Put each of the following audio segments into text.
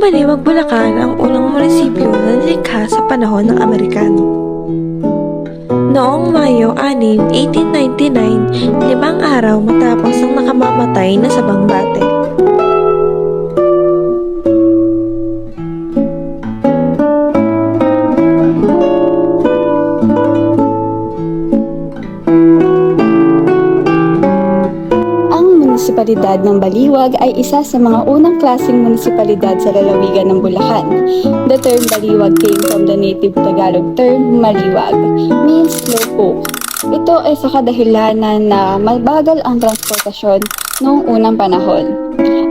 Baliwag, Bulacan ang unang munisipyo na nilikha sa panahon ng Amerikano. Noong Mayo 6, 1899, 5 araw matapos ang nakamamatay na Sabang Bate. Munisipalidad ng Baliwag ay isa sa mga unang klaseng munisipalidad sa lalawigan ng Bulacan. The term Baliwag came from the native Tagalog term Maliwag, means slowpoke. Ito ay sa kadahilanan na mabagal ang transportasyon noong unang panahon.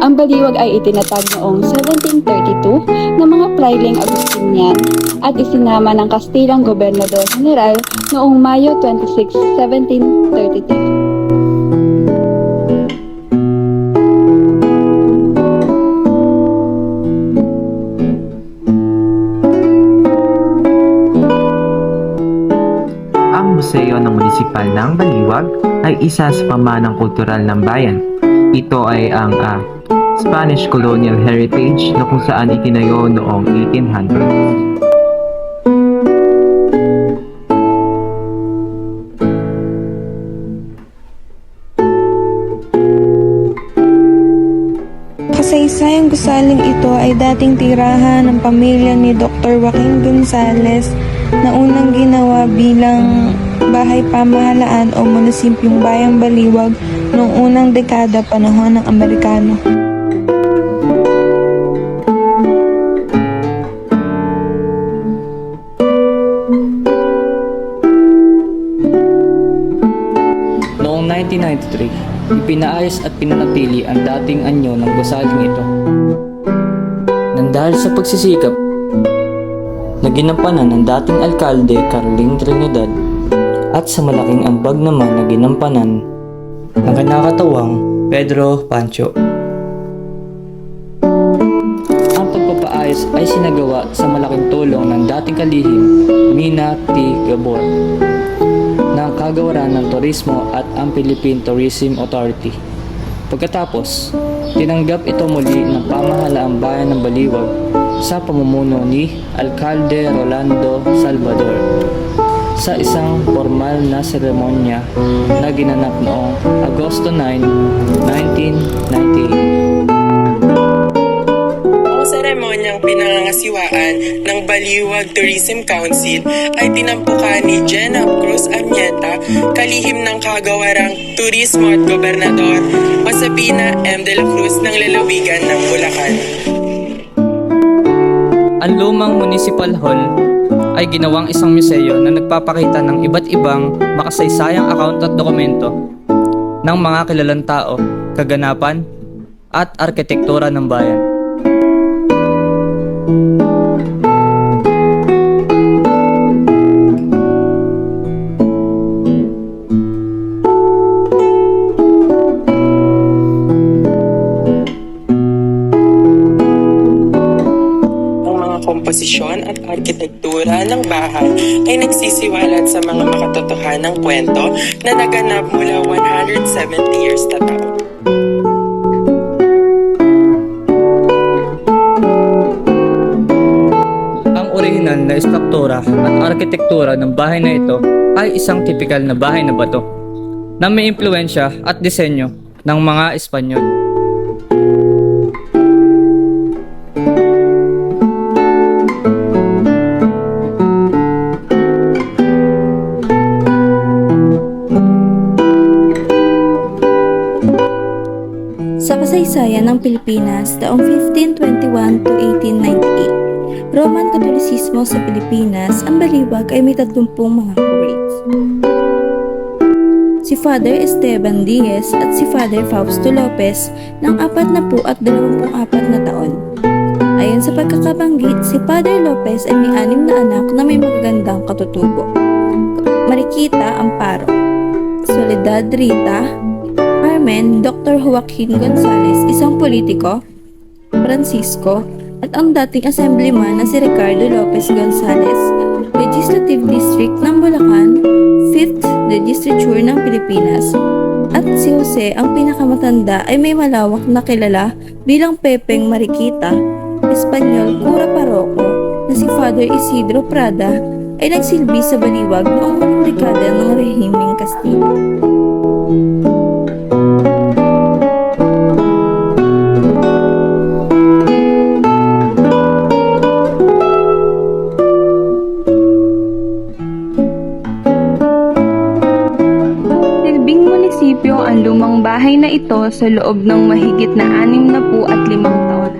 Ang Baliwag ay itinatag noong 1732 ng mga Frailing Agustinian at isinama ng Kastilang Gobernador General noong Mayo 26, 1733. Museo ng Munisipal ng Baliwag ay isa sa pamanang kultural ng bayan. Ito ay ang Spanish Colonial Heritage na kung saan itinayo noong 1800. Kasaysayang gusaling ito ay dating tirahan ng pamilya ni Dr. Joaquin Gonzales na unang ginawa bilang bahay pamahalaan o munisipyong bayang Baliwag noong unang dekada panahon ng Amerikano. Noong 1993, ipinaayos at pinanatili ang dating anyo ng gusaling ito. Nang dahil sa pagsisikap na ginampanan ng dating alkalde Caroline Trinidad at sa malaking ambag naman na ginampanan ng kinakatawang Pedro Pancho. Ang pagpapaayos ay sinagawa sa malaking tulong ng dating kalihim Mina T. Gabor ng Kagawaran ng Turismo at ang Philippine Tourism Authority. Pagkatapos, tinanggap ito muli ng pamahalaang bayan ng Baliwag sa pamumuno ni Alcalde Rolando Salvador sa isang formal na seremonya na ginanap noong Agosto 9, 1998. Ang seremonyang pinangangasiwaan ng Baliwag Tourism Council ay tinampukan ni Jenna Cruz Anieta, kalihim ng Kagawarang Turismo at Gobernador Josefina M. de la Cruz ng lalawigan ng Bulacan. Ang lumang Municipal Hall ay ginawang isang museo na nagpapakita ng iba't ibang makasaysayang account at dokumento ng mga kilalang tao, kaganapan, at arkitektura ng bayan. Komposisyon at arkitektura ng bahay ay nagsisiwalat sa mga makatotohanang kwento na naganap mula 170 years tataw. Ang orihinal na istruktura at arkitektura ng bahay na ito ay isang tipikal na bahay na bato na may impluensya at disenyo ng mga Espanyol. Sa kasaysayan ng Pilipinas taong 1521 to 1898, Roman Katolisismo sa Pilipinas, ang Baliwag ay may 30 mga curates. Si Father Esteban Diaz at si Father Fausto Lopez ng 40 at 24 na taon. Ayon sa pagkakabanggit, si Father Lopez ay may 6 na anak na may magagandang katutubo. Mariquita Amparo, Soledad Rita, Carmen, Dr. Joaquin Gonzales, isang politiko, Francisco, at ang dating assemblyman na si Ricardo Lopez Gonzales, Legislative District ng Bulacan, 5th Legislature ng Pilipinas. At si Jose, ang pinakamatanda, ay may malawak na kilala bilang Pepeng Mariquita, Espanyol Cura Parroco na si Father Isidro Prada ay nagsilbi sa Baliwag noong unang dekada ng rehimeng Kastila. Silbing munisipyo ang lumang bahay na ito sa loob ng mahigit na 65 taon.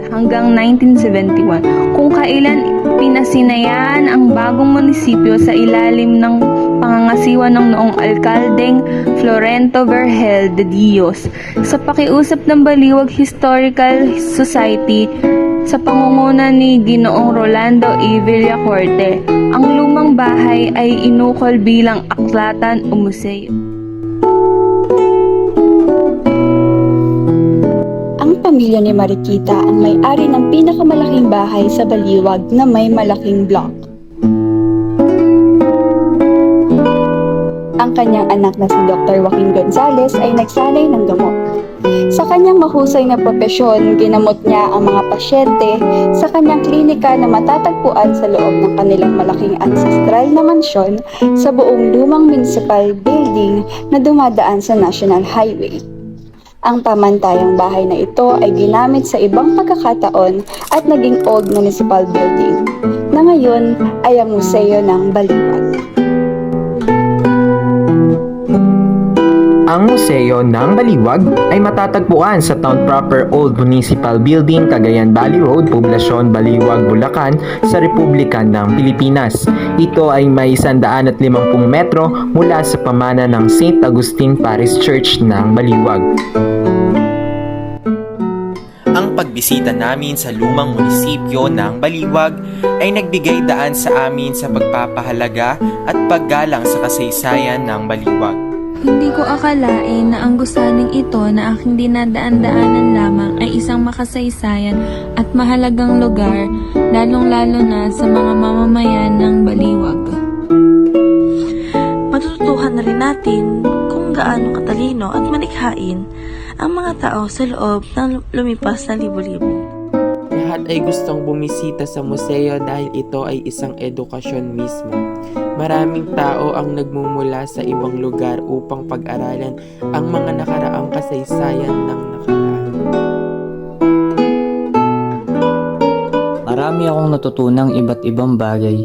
Hanggang 1971, kung kailan pinasinayaan ang bagong munisipyo sa ilalim ng pangangasiwa ng noong alkaldeng Florento Vergel de Dios sa pakiusap ng Baliwag Historical Society sa pangunguna ni Ginoong Rolando A. Villacorte. Ang lumang bahay ay inukol bilang aklatan o museo. Ang pamilya ni Mariquita ang may-ari ng pinakamalaking bahay sa Baliwag na may malaking block. Ang kanyang anak na si Dr. Joaquin Gonzales ay nagsanay ng gamot. Sa kanyang mahusay na propesyon, ginamot niya ang mga pasyente sa kanyang klinika na matatagpuan sa loob ng kanilang malaking ancestral na mansyon sa buong lumang municipal building na dumadaan sa National Highway. Ang pamantayang bahay na ito ay ginamit sa ibang pagkakataon at naging old municipal building, na ngayon ay ang Museo ng Baliwag. Ang Museo ng Baliwag ay matatagpuan sa Town Proper Old Municipal Building, Cagayan Valley Road, Poblasyon Baliwag, Bulacan, sa Republika ng Pilipinas. Ito ay may 150 metro mula sa pamana ng St. Agustin Parish Church ng Baliwag. Ang pagbisita namin sa lumang munisipyo ng Baliwag ay nagbigay daan sa amin sa pagpapahalaga at paggalang sa kasaysayan ng Baliwag. Hindi ko akalain na ang gusaling ito na aking dinadaan-daanan lamang ay isang makasaysayan at mahalagang lugar, lalong-lalo na sa mga mamamayan ng Baliwag. Matututuhan na rin natin kung gaano katalino at malikhain ang mga tao sa loob ng lumipas na libo-libo. Lahat ay gustong bumisita sa museo dahil ito ay isang edukasyon mismo. Maraming tao ang nagmumula sa ibang lugar upang pag-aralan ang mga nakaraang kasaysayan ng nakaraan. Marami akong natutunang iba't ibang bagay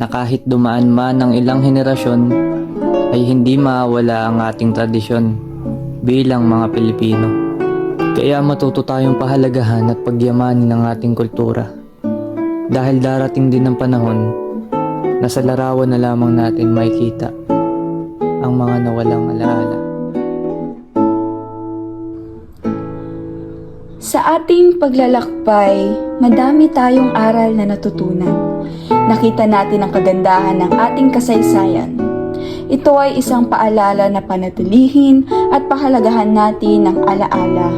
na kahit dumaan man ng ilang henerasyon ay hindi mawala ang ating tradisyon bilang mga Pilipino. Kaya matuto tayong pahalagahan at pagyamanin ang ating kultura. Dahil darating din ang panahon na sa larawan na lamang natin makikita ang mga nawalang alaala. Sa ating paglalakbay, madami tayong aral na natutunan. Nakita natin ang kagandahan ng ating kasaysayan. Ito ay isang paalala na panatilihin at pahalagahan natin ang alaala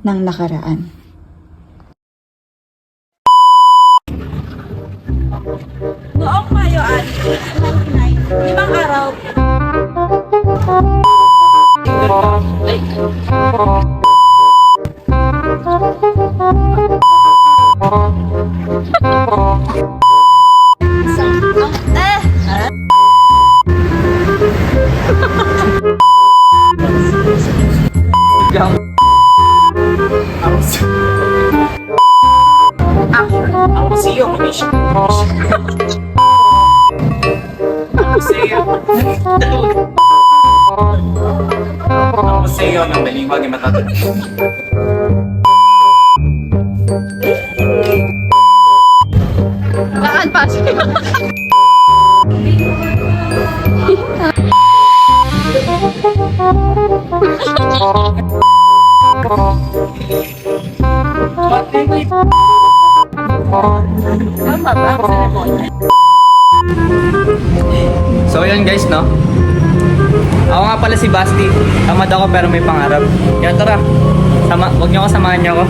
ng nakaraan. Noong Mayo 99, limang araw. Ang museo, ang museo ng Baliwag ay matatagpuan. So yun guys, no? Ako nga pala si Basti. Tamad ako pero may pangarap. Kaya tara, wag niyo ako samahan niyo ako.